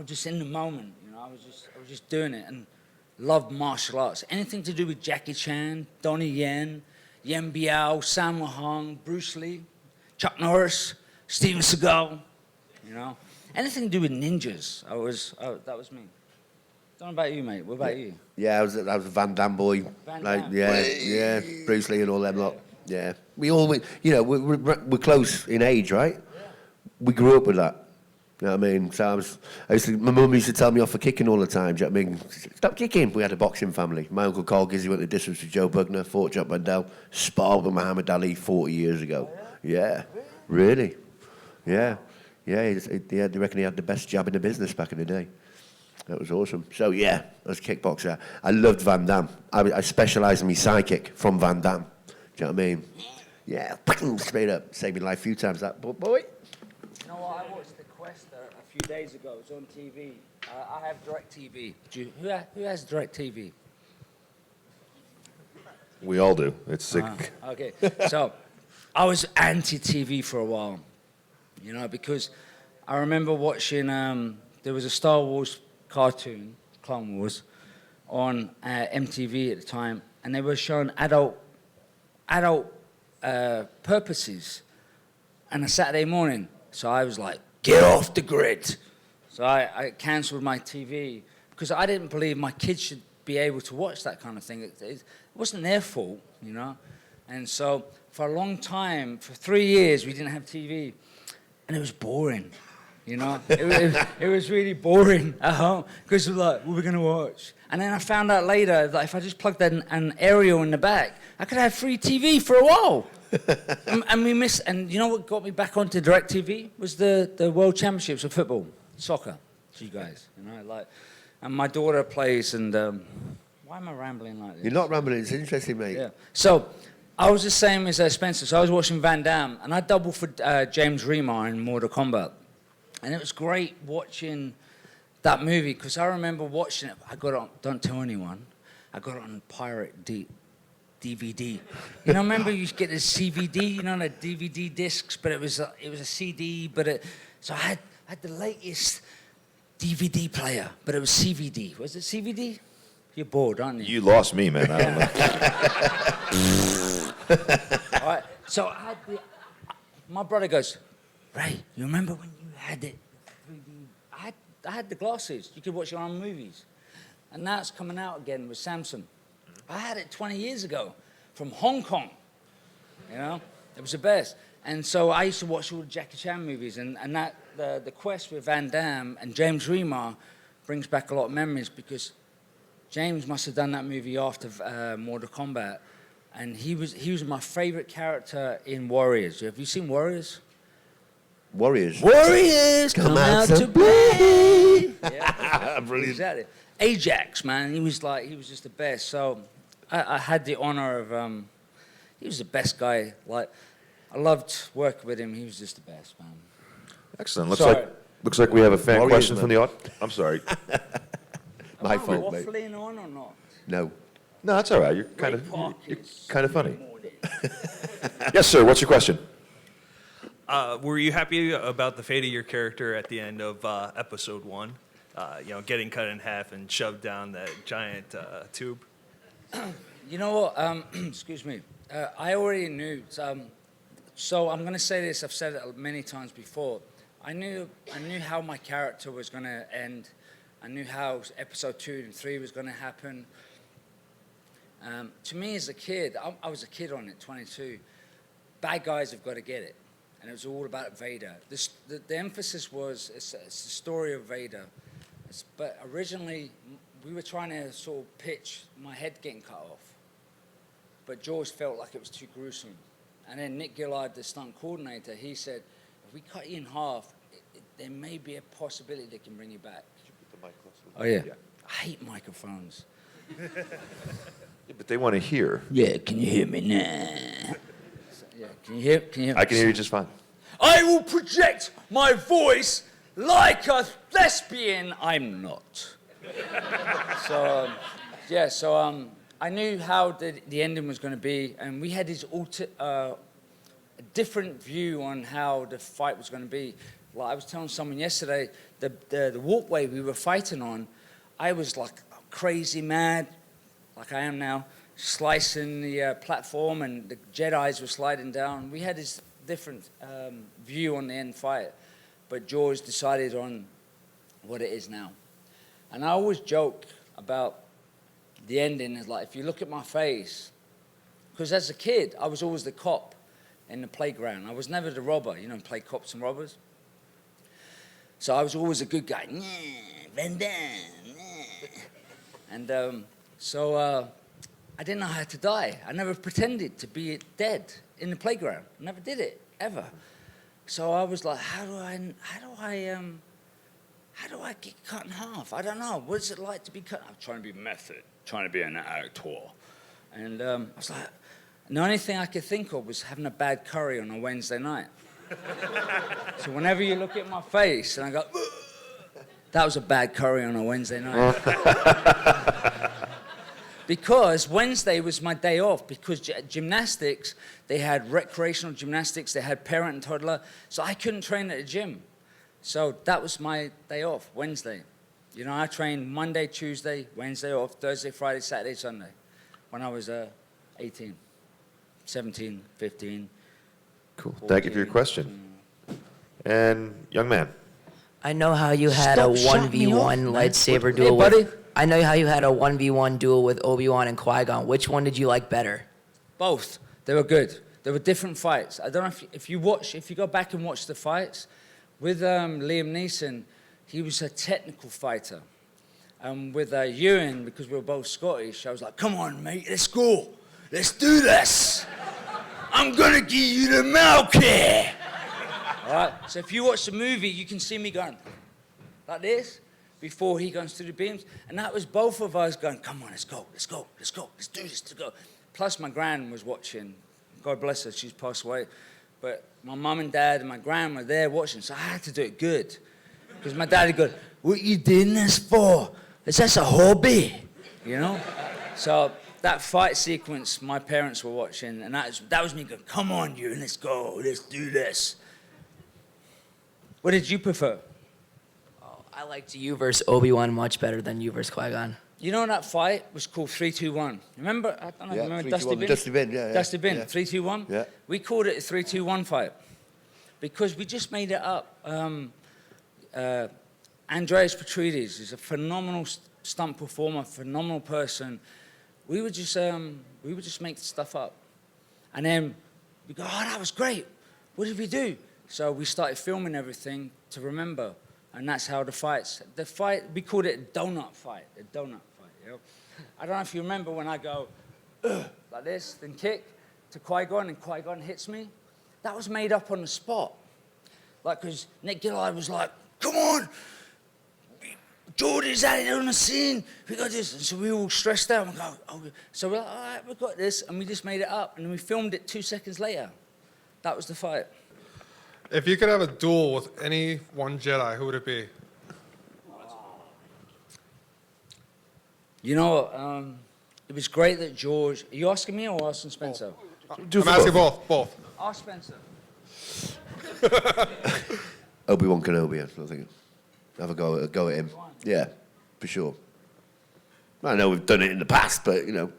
just in the moment. You know, I was just doing it and loved martial arts. Anything to do with Jackie Chan, Donnie Yen, Yen Biao, Sammo Hung, Bruce Lee, Chuck Norris, Steven Seagal. You know, anything to do with ninjas. That was me. Don't know about you, mate. What about you? Yeah, I was a Van Damme boy. Van Like, Damme. yeah, Bruce Lee and all them lot. Yeah, we all, you know, we're close in age, right? Yeah. We grew up with that. You know what I mean? So my mum used to tell me off for kicking all the time. Do you know what I mean? Stop kicking. We had a boxing family. My uncle Carl Gizzy went the distance with Joe Bugner, fought Jack Bandel, sparred with Muhammad Ali 40 years ago. Yeah, really? Yeah. They reckon he had the best jab in the business back in the day. That was awesome. So, yeah, as a kickboxer, I loved Van Damme. I specialised in my sidekick from Van Damme. Do you know what I mean? Yeah, straight up. Saved my life a few times, that boy. You know what? I watched The Quest a few days ago. It was on TV. I have DirecTV. Who has DirecTV? We all do. It's sick. Okay. So, I was anti-TV for a while, you know, because I remember watching, there was a Star Wars cartoon, Clone Wars, on MTV at the time, and they were showing adult purposes on a Saturday morning. So I was like, get off the grid. So I cancelled my TV because I didn't believe my kids should be able to watch that kind of thing. It wasn't their fault, you know. And so for a long time, for 3 years, we didn't have TV, and it was boring. You know, it was really boring at home because we're like, what are we going to watch? And then I found out later that if I just plugged an aerial in the back, I could have free TV for a while. and we missed. And you know what got me back onto DirecTV was the World Championships of football, soccer. To you guys, you know, like, and my daughter plays. And why am I rambling like this? You're not rambling. It's interesting, mate. Yeah. So I was the same as Spencer. So I was watching Van Damme, and I doubled for James Remar in Mortal Kombat. And it was great watching that movie because I remember watching it. I got it on, don't tell anyone, I got it on pirate DVD. You know, remember you get this CVD, you know, the DVD discs, but it was a CD, so I had the latest DVD player, but it was CVD. Was it CVD? You're bored, aren't you? You lost me, man. I don't know. All right, so I had my brother goes, Ray, you remember when you had it? 3D? I had the glasses. You could watch your own movies. And now it's coming out again with Samsung. I had it 20 years ago from Hong Kong. You know, it was the best. And so I used to watch all the Jackie Chan movies. And that the quest with Van Damme and James Remar brings back a lot of memories because James must have done that movie after Mortal Kombat. And he was my favorite character in Warriors. Have you seen Warriors? Warriors, come out to play. Yeah, brilliant. Exactly. Ajax, man, he was just the best. So I had the honor of, he was the best guy. Like, I loved working with him. He was just the best, man. Excellent. Looks like we have a fan Warriors, question man. from the audience. I'm sorry. My Am I fault, mate. waffling on or not? No. No, that's all right. You're kind of funny. Yes, sir. What's your question? Were you happy about the fate of your character at the end of episode 1? You know, getting cut in half and shoved down that giant tube? You know what? Excuse me. I already knew. So I'm going to say this. I've said it many times before. I knew how my character was going to end. I knew how episode 2 and 3 was going to happen. To me, as a kid, I was a kid on it, 22. Bad guys have got to get it. And it was all about Vader. The emphasis was, it's the story of Vader. But originally, we were trying to sort of pitch my head getting cut off. But George felt like it was too gruesome. And then Nick Gillard, the stunt coordinator, he said, if we cut you in half, there may be a possibility they can bring you back. Oh, yeah. I hate microphones. Yeah, but they want to hear. Yeah, can you hear me now? Yeah, can you hear? I can hear you just fine. I will project my voice like a thespian. I'm not. So, I knew how the ending was going to be, and we had this a different view on how the fight was going to be. Like I was telling someone yesterday, the walkway we were fighting on, I was like crazy mad, like I am now, slicing the platform, and the Jedis were sliding down. We had this different view on the end fight, but George decided on what it is now. And I always joke about the ending is like, if you look at my face, because as a kid, I was always the cop in the playground. I was never the robber, you know, play cops and robbers. So I was always a good guy. Van Damme. And so I didn't know how to die. I never pretended to be dead in the playground. I never did it, ever. So I was like, how do I get cut in half? I don't know. What is it like to be cut? I'm trying to be method, trying to be an actor. And I was like, the only thing I could think of was having a bad curry on a Wednesday night. So whenever you look at my face and I go, that was a bad curry on a Wednesday night. Because Wednesday was my day off, because gymnastics, they had recreational gymnastics, they had parent and toddler, so I couldn't train at the gym. So that was my day off, Wednesday. You know, I trained Monday, Tuesday, Wednesday off, Thursday, Friday, Saturday, Sunday, when I was 18, 17, 15. Cool. 14. Thank you for your question. And young man. I know how you had a 1v1 lightsaber duel buddy. I know how you had a 1v1 duel with Obi-Wan and Qui-Gon. Which one did you like better? Both. They were good. There were different fights. I don't know if you go back and watch the fights, with Liam Neeson, he was a technical fighter. And with Ewan, because we were both Scottish, I was like, come on, mate, let's go. Let's do this. I'm gonna give you the milk here. All right, so if you watch the movie, you can see me going like this before he goes through the beams. And that was both of us going, come on, let's go, let's go, let's go, let's do this, let's go. Plus my gran was watching. God bless her, she's passed away. But my mum and dad and my gran were there watching, so I had to do it good. Because my dad would go, what you doing this for? Is this a hobby? You know? So that fight sequence, my parents were watching, and that was me going, come on, you, let's go, let's do this. What did you prefer? I liked you versus Obi-Wan much better than you versus Qui-Gon. You know that fight was called 3-2-1. Remember? I don't know. Yeah, Remember 3-2-1, Dusty Bin? Dusty Bin, yeah, yeah. Dusty Bin, Yeah. 3-2-1. Yeah. We called it a 3-2-1 fight because we just made it up. Andreas Petrides is a phenomenal stunt performer, phenomenal person. We would just make stuff up, and then we go, oh, that was great. What did we do? So we started filming everything to remember, and that's how the fight, we called it a donut fight, you know? I don't know if you remember when I go, like this, then kick to Qui-Gon, and Qui-Gon hits me. That was made up on the spot. Like, because Nick Gillard was like, come on, Geordie's out here on the scene, we got this. And so we all stressed out and go, oh. So we're like, all right, we've got this, and we just made it up, and then we filmed it 2 seconds later. That was the fight. If you could have a duel with any one Jedi, who would it be? You know, it was great that George... Are you asking me or asking Spencer? I'm asking both. Ask Spencer. Obi-Wan Kenobi, I think. Have a go at him. Yeah, for sure. I know we've done it in the past, but, you know.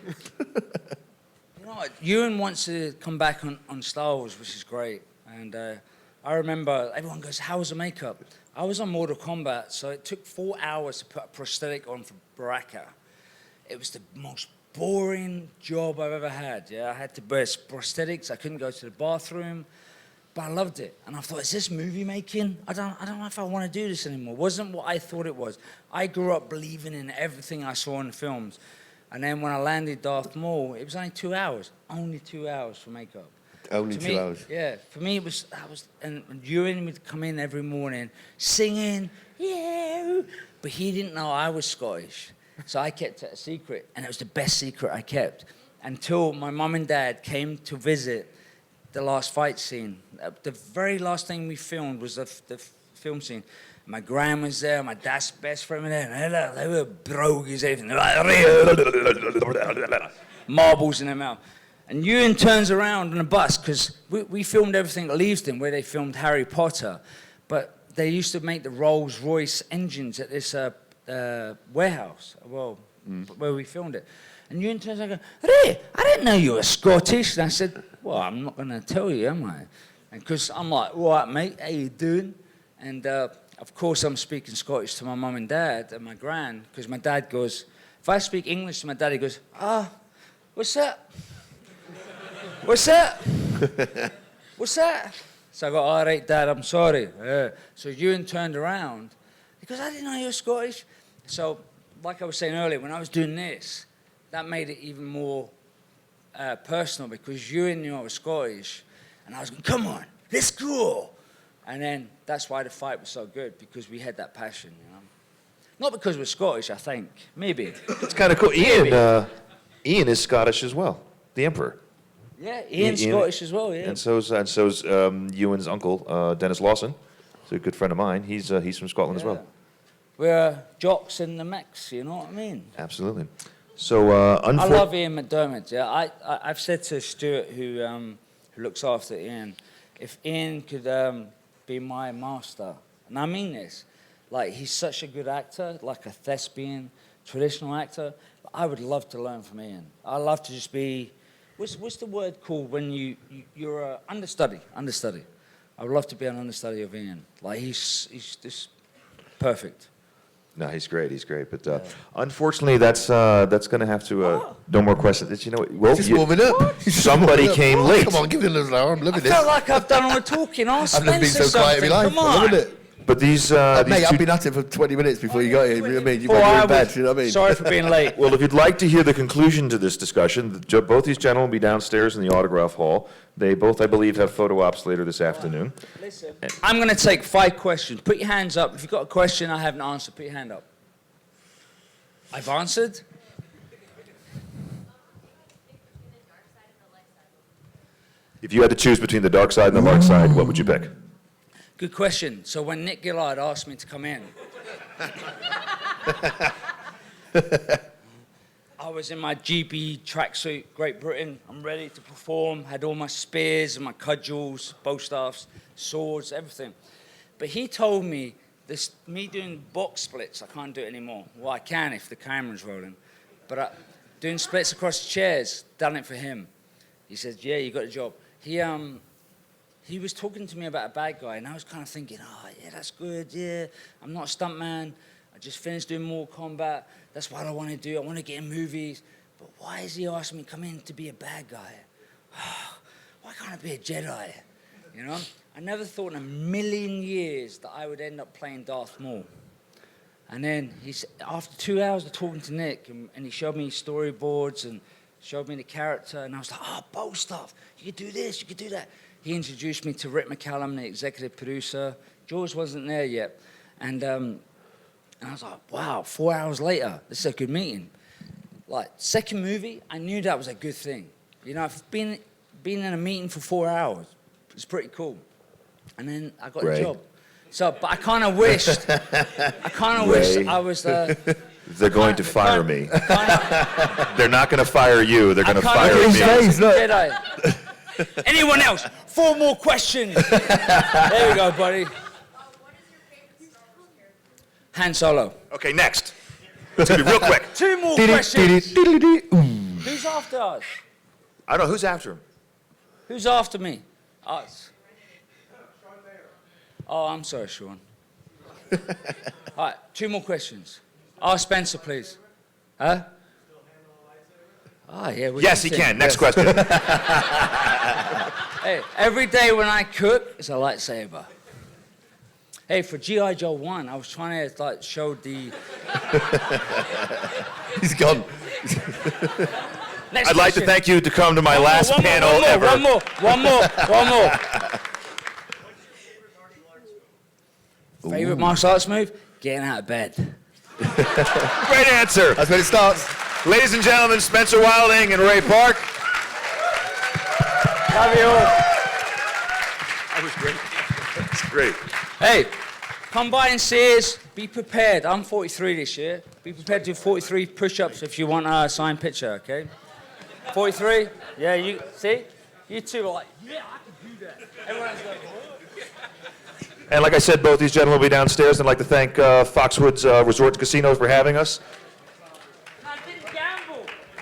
You know what? Ewan wants to come back on Star Wars, which is great. And I remember everyone goes, how was the makeup? I was on Mortal Kombat, so it took 4 hours to put a prosthetic on for Baraka. It was the most boring job I've ever had. Yeah, I had to wear prosthetics. I couldn't go to the bathroom, but I loved it. And I thought, is this movie making? I don't know if I want to do this anymore. It wasn't what I thought it was. I grew up believing in everything I saw in the films. And then when I landed Darth Maul, it was only 2 hours. Only 2 hours for makeup. Only To 2 me, hours. Yeah, for me and Ewan would come in every morning singing, yeah, but he didn't know I was Scottish, so I kept it a secret, and it was the best secret I kept until my mum and dad came to visit the last fight scene. The very last thing we filmed was the film scene. My gran was there, my dad's best friend was there, and they were brogues, everything. Marbles in their mouth. And Ewan turns around on a bus, because we filmed everything at Leavesden, where they filmed Harry Potter, but they used to make the Rolls-Royce engines at this warehouse, where we filmed it. And Ewan turns around and goes, Ray, I didn't know you were Scottish. And I said, well, I'm not going to tell you, am I? And because I'm like, all right, mate, how you doing? And of course, I'm speaking Scottish to my mum and dad and my gran, because my dad goes, if I speak English to my dad, he goes, what's that? What's that? What's that? So I go, all right, Dad, I'm sorry. So Ewan turned around. He goes, I didn't know you were Scottish. So, like I was saying earlier, when I was doing this, that made it even more personal, because Ewan knew I was Scottish, and I was going, come on, let's go. And then that's why the fight was so good, because we had that passion, you know. Not because we're Scottish, I think. Maybe. It's kind of cool. Ian is Scottish as well, the Emperor. Yeah, Ian's Scottish as well, yeah. And so's Ewan's uncle, Dennis Lawson. He's a good friend of mine. He's from Scotland as well. We're jocks in the mix, you know what I mean? Absolutely. So, I love Ian McDermott. Yeah, I've said to Stuart, who looks after Ian, if Ian could be my master, and I mean this, like he's such a good actor, like a thespian, traditional actor. I would love to learn from Ian. I love to just be. What's the word called when you're an understudy? Understudy. I would love to be an understudy of Ian. Like he's just perfect. No, he's great. He's great. But unfortunately, that's going to have to. No more questions. You know, well, Just warming up. Somebody came late. Come on, give it another hour. I'm loving I this. felt like I've done all the talking. Ask I've never been Spencer so quiet in my life. something. Come I'm on. loving it. But these, Mate, these I've two, been at it for 20 minutes before you got here. You know what I mean? You've 4 been hours. in bed, you know what I mean? Sorry for being late. well, if you'd like to hear the conclusion to this discussion, both these gentlemen will be downstairs in the autograph hall. They both, I believe, have photo ops later this afternoon. Listen, I'm going to take 5 questions. Put your hands up. If you've got a question I haven't answered, put your hand up. I've answered? If you had to choose between the dark side and the light side, what would you pick? Good question. So when Nick Gillard asked me to come in, I was in my GB tracksuit, Great Britain. I'm ready to perform. Had all my spears and my cudgels, bow staffs, swords, everything. But he told me this, me doing box splits, I can't do it anymore. Well, I can if the camera's rolling. But doing splits across the chairs, done it for him. He said, yeah, you got a job. He was talking to me about a bad guy, and I was kind of thinking, oh, yeah, that's good, yeah. I'm not a stuntman. I just finished doing Mortal Kombat. That's what I want to do. I want to get in movies. But why is he asking me to come in to be a bad guy? Why can't I be a Jedi? You know? I never thought in a million years that I would end up playing Darth Maul. And then after 2 hours of talking to Nick, and he showed me storyboards and showed me the character, and I was like, oh, bow stuff. You could do this, you could do that. He introduced me to Rick McCallum, the executive producer. George wasn't there yet. And I was like, wow, 4 hours later, this is a good meeting. Like, second movie, I knew that was a good thing. You know, I've been in a meeting for 4 hours. It's pretty cool. And then I got a job. So, but I kind of wished I was They're going to fire me. They're not going to fire you. They're going to fire me. Anyone else? 4 more questions. There we go, buddy. Han Solo. Okay, next. It's going to be real quick. 2 more questions. Who's after us? I don't know. Who's after him? Who's after me? Us. Oh, I'm sorry, Sean. All right, 2 more questions. Ask Spencer, please. Huh? Oh, yeah. Yes, he can. Next question. Hey, every day when I cook, it's a lightsaber. Hey, for G.I. Joe 1, I was trying to like show the... He's gone. I'd like to thank you to come to my last panel ever. One more. Favorite martial arts move? Getting out of bed. Great answer. That's when it starts. Ladies and gentlemen, Spencer Wilding and Ray Park. Love you all. That was great. That's great. Hey, come by and see us. Be prepared. I'm 43 this year. Be prepared to do 43 push-ups if you want a signed picture, okay? 43? Yeah, you see? You two are like, yeah, I can do that. Everyone's like, oh. And like I said, both these gentlemen will be downstairs. I'd like to thank Foxwoods Resort Casino for having us.